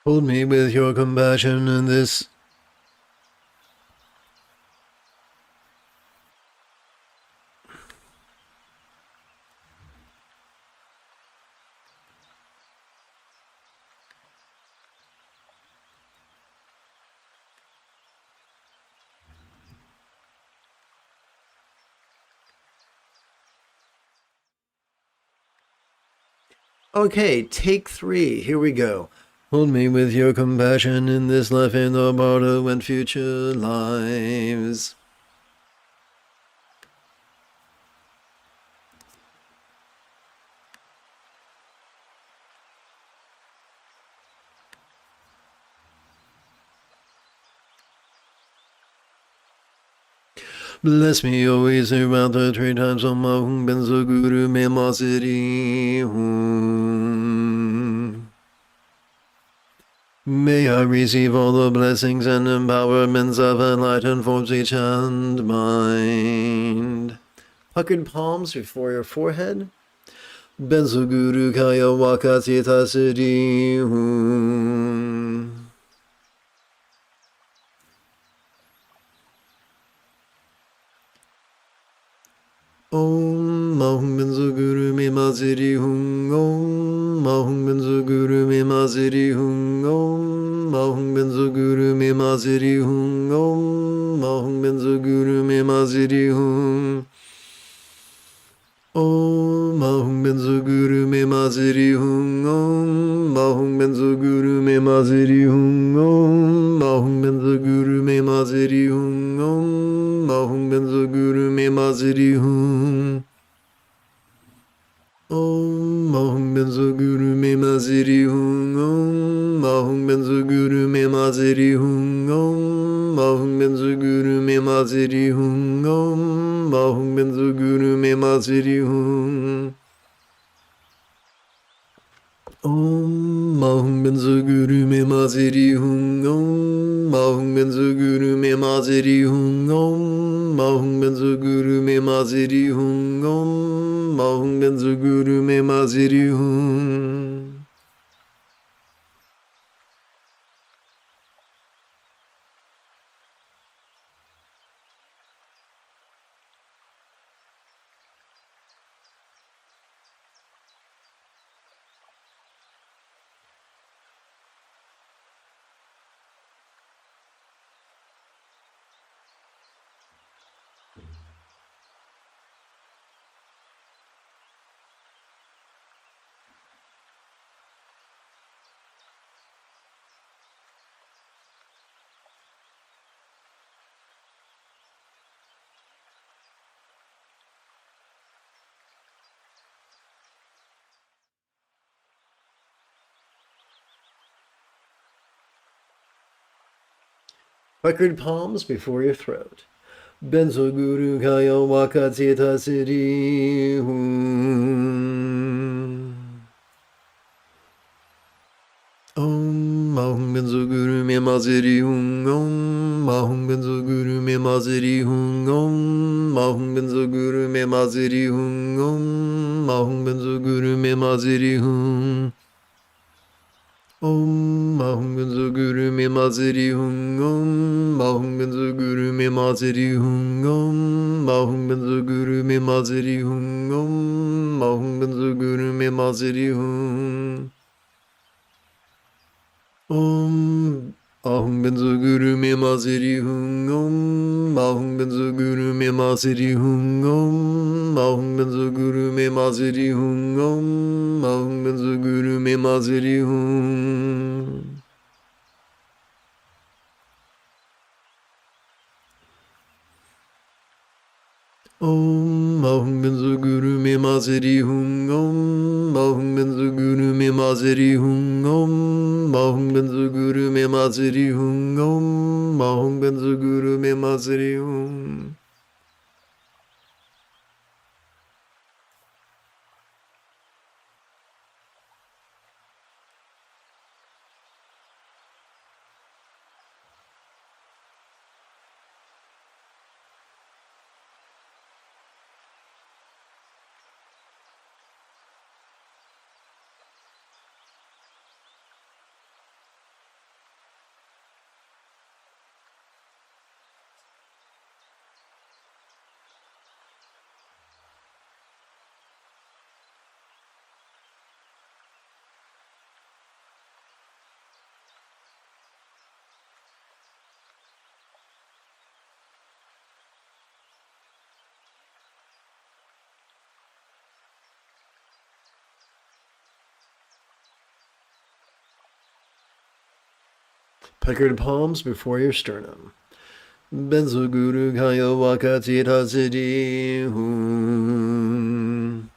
[SPEAKER 1] Hold me with your compassion in this. Okay, take 3. Here we go. Hold me with your compassion in this life and the border and future lives. Bless me always throughout the 3 times on my hung benzo guru me masiri hum. May I receive all the blessings and empowerments of enlightened forms, each and mind. Puckered palms before your forehead. Benzo guru kaya wakati tasiri hum. Om Mahum Benzo Guru Me Maziri Hung. Om Mahum Benzo Guru Me Maziri Hung. Om Mahum Benzo Guru Me Maziri Hung. Om Mahum Benzo Guru Me Maziri Hung. Om Mahum Benzo Guru Me Maziri Hung. Om Mahum Benzo Guru Me Maziri Hung. Om Mahum Benzo Guru Me Maziri Hung. Om Mahum Benzo Guru Me Maziri Hung. Om Mahum Benzo Guru Me Maziri Hung. Om Mahum Benzo Guru Me Maziri Hung. Om Mahum Benzo Guru Me Maziri Hung. Om Mahum Benzo Guru Me Maziri Hung. Om Mahum Benzo Guru Me Maziri Hung. Om Mahum Benzo Guru Me Maziri Hung. Om Mahum Benzo Guru Me Maziri Hung. Om Mahum Benzo Guru Me Maziri Hung. Puckered palms before your throat. Benzo Guru Kaya Wakati Tasiri Hum. Om Mahum Benzo Guru Me Maziri Hung. Om Mahum Benzo Guru Me Maziri Hung. Om Mahum Benzo Guru Me Maziri Hung. Om Mahum Benzo Guru Me Maziri Hung. Om Mahum Benzo Guru Me Maziri Hung. Om Mahum Benzo Guru Me Maziri Hung. Om Mahum Benzo Guru Me Maziri Hung. Om Mahum Benzo Guru Me Maziri Hung. Om Ahum Benzo Guru Me Maziri Hum Om Ahum Benzo Guru Me Maziri Hum Om Ahum Benzo Guru Me Maziri Hum Om Ahum Benzo Guru Me Maziri Hum Om Ahum Benzo Guru Me Maziri Hum Om Ahum Benzo Guru Me Maziri Hum Om Ahum Benzo Guru Me Maziri Hum Om Ahum Benzo Guru Me Maziri Hum Puckered palms before your sternum. Benzo Guru Kaya Wakati Tazidi Hum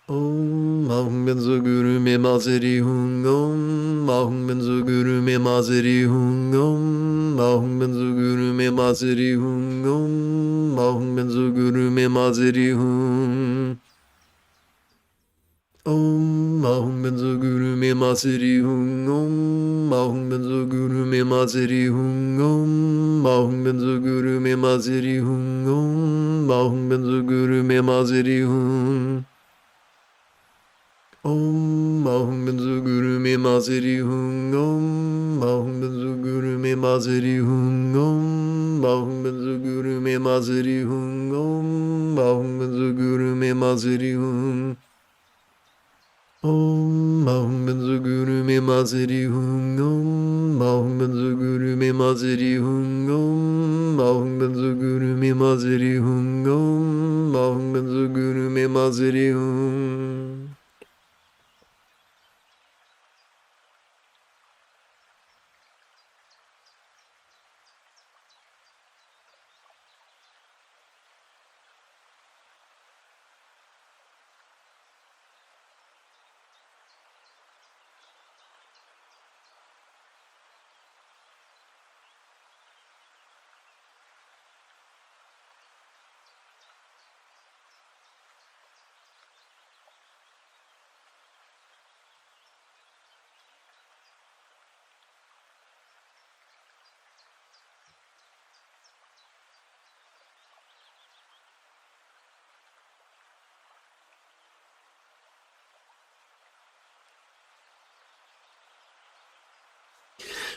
[SPEAKER 1] Om Ahum Benzo Guru Me Maziri Hum Om Ahum Benzo Guru Me Maziri Hum Om Ahum Benzo Guru Me Maziri Hum Om Ahum Benzo Guru Me Maziri Hum Om Ahum Benzo Guru Me Maziri Hum Om Ahum Benzo Guru Me Maziri Hum Om Ahum Benzo Guru Me Maziri Hum Om Ahum Benzo Guru Me Maziri Hum Om Ahum Benzo Guru Me Maziri Hum Om Ahum Benzo Guru Me Maziri Hum Om Ahum Benzo Guru Me Maziri Hum Om Ahum Benzo Guru Me Maziri Hum Om Ahum Benzo Guru Me Maziri Hum Om Ahum Benzo Guru Me Maziri Hum Om Ahum Benzo Guru Me Maziri Hum Om Ahum Benzo Guru Me Maziri Hum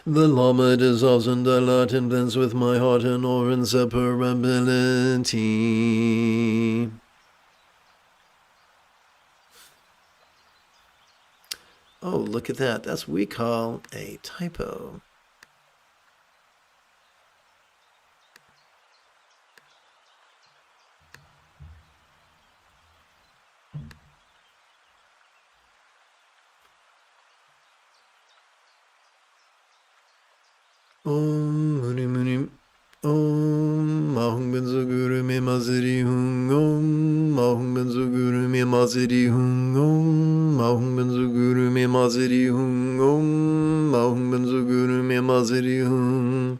[SPEAKER 1] The Lama dissolves in delight and blends with my heart in awe and separability. Oh, look at that. That's what we call a typo. Om Muni Muni Om Ahum Benzo Guru Me Maziri Hum Om Ahum Benzo Guru Me Maziri Hum Om Ahum Benzo Guru Me Maziri Hum Om Ahum Benzo Guru Me Maziri Hum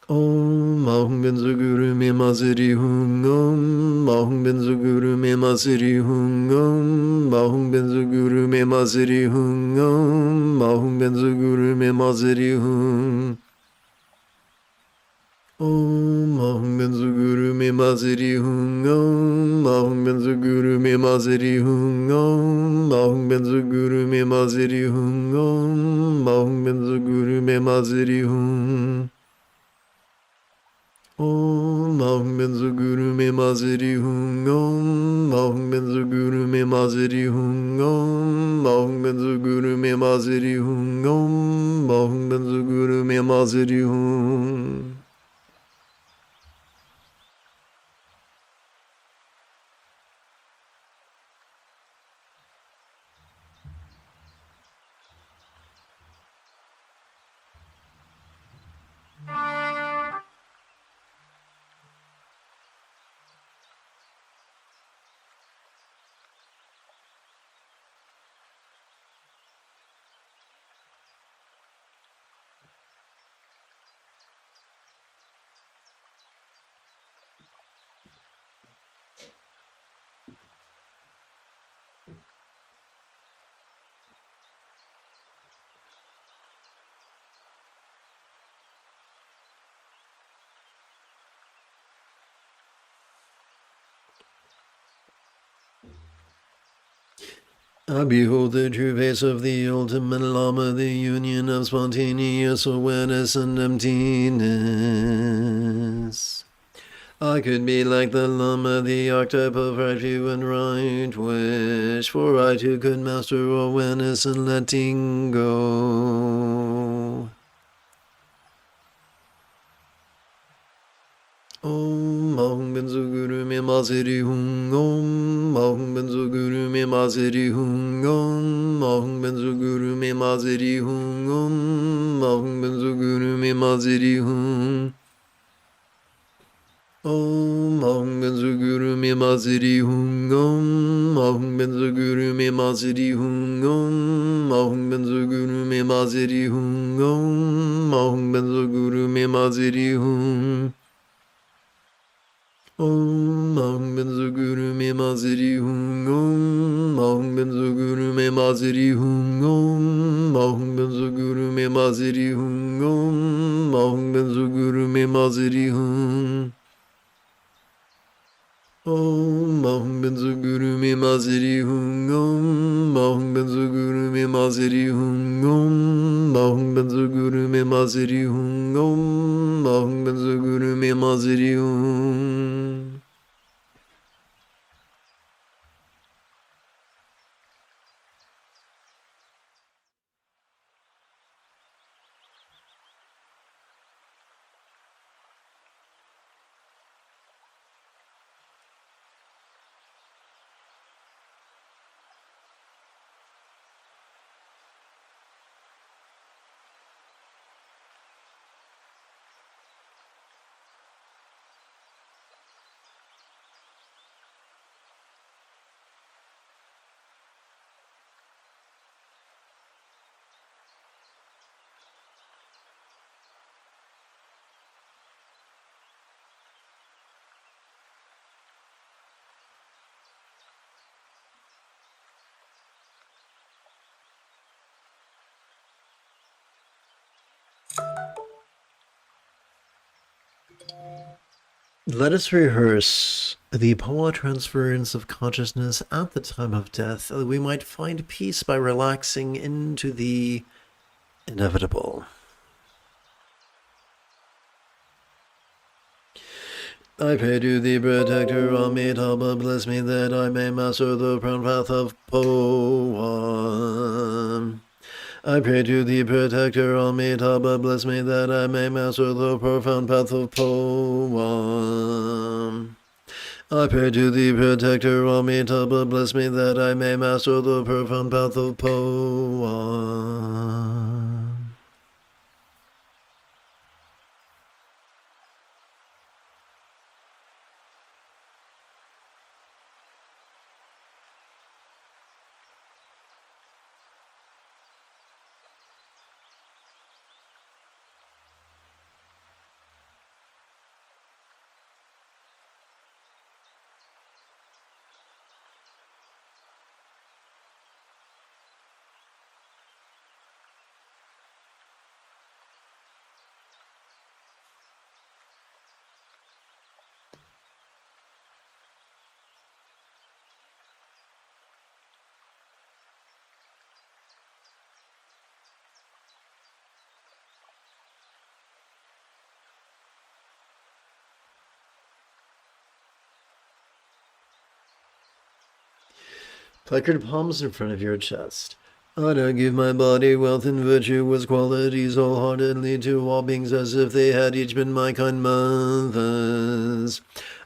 [SPEAKER 1] Om Ahum Benzo Guru Me Maziri Hum Om Ahum Benzo Guru Me Maziri Hum Om Ahum Benzo Guru Me Maziri Hum Om Ahum Benzo Guru Me Maziri Hum Om Ahum Benzo Guru Me Maziri Hum Om Ahum Benzo Guru Me Maziri Hum Om Ahum Benzo Guru Me Maziri Hum Om Ahum Benzo Guru Me Maziri Hum Om Ahum Benzo Guru Me Mazeri Hum Om Ahum Benzo Guru Me Mazeri Hum Om Ahum Benzo Guru Me Mazeri Hum Om Ahum Benzo Guru Me Mazeri Hum. I behold the true face of the ultimate Lama, the union of spontaneous awareness and emptiness. I could be like the Lama, the archetype of right view and right wish, for I too could master awareness and letting go. Om Ahum Benzo Guru Me Mazeri Hum Om Ahum Benzo Guru Me Mazeri Hum Om Ahum Benzo Guru Me Mazeri Hum Om Ahum Benzo Guru Me Mazeri Hum. Om Ahum Benzo Guru Me Mazeri Hum Om Ahum Benzo Guru Me Mazeri Hum Om Ahum Benzo Guru Me Mazeri Hum Om Ahum Benzo Guru Me Mazeri Hum. Om Ahum Benzo Guru Me Mazeri Hum Om Ahum Benzo Guru Me Mazeri Hum Om Ahum Benzo Guru Me Mazeri Hum Om Ahum Benzo Guru Me Mazeri Hum. Om Ahum Benzo Guru Me Mazeri Hum Om Ahum Benzo Guru Me Mazeri Hum Om Ahum Benzo Guru Me Mazeri Hum Om Ahum Benzo Guru Me Mazeri Hum. Let us rehearse the power transference of consciousness at the time of death, that we might find peace by relaxing into the inevitable. I pray to the protector Amitabha, bless me that I may master the profound path of Poa. I pray to the protector Amitabha, bless me that I may master the profound path of Poa. I pray to the protector Amitabha, bless me that I may master the profound path of Poa. Puckered palms in front of your chest. I now give my body wealth and virtuous qualities wholeheartedly to all beings as if they had each been my kind mothers.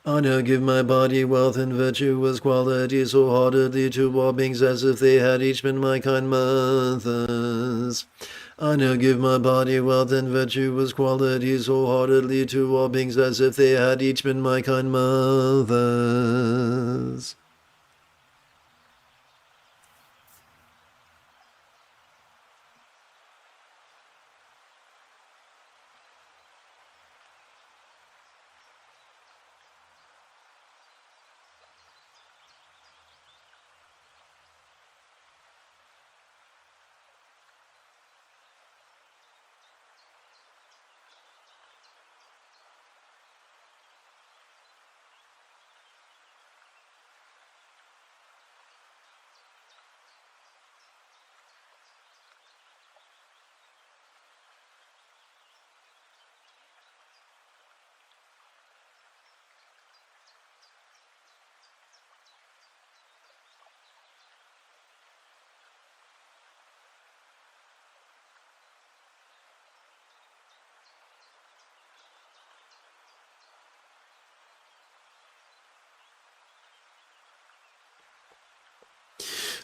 [SPEAKER 1] I now give my body wealth and virtuous qualities wholeheartedly to all beings as if they had each been my kind mothers. I now give my body wealth and virtuous qualities wholeheartedly to all beings as if they had each been my kind mothers.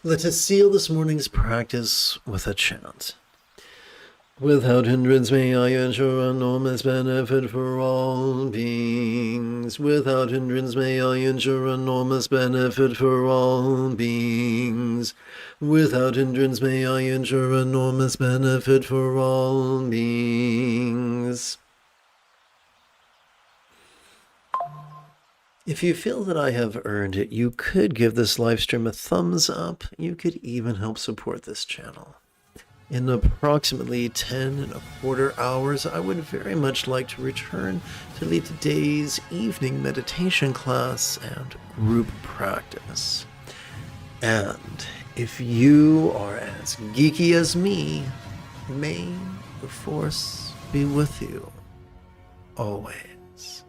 [SPEAKER 1] Let us seal this morning's practice with a chant. Without hindrance may I ensure enormous benefit for all beings. Without hindrance may I ensure enormous benefit for all beings. Without hindrance may I ensure enormous benefit for all beings. If you feel that I have earned it, you could give this live stream a thumbs up. You could even help support this channel. In approximately 10.25 hours, I would very much like to return to lead today's evening meditation class and group practice. And if you are as geeky as me, may the Force be with you always.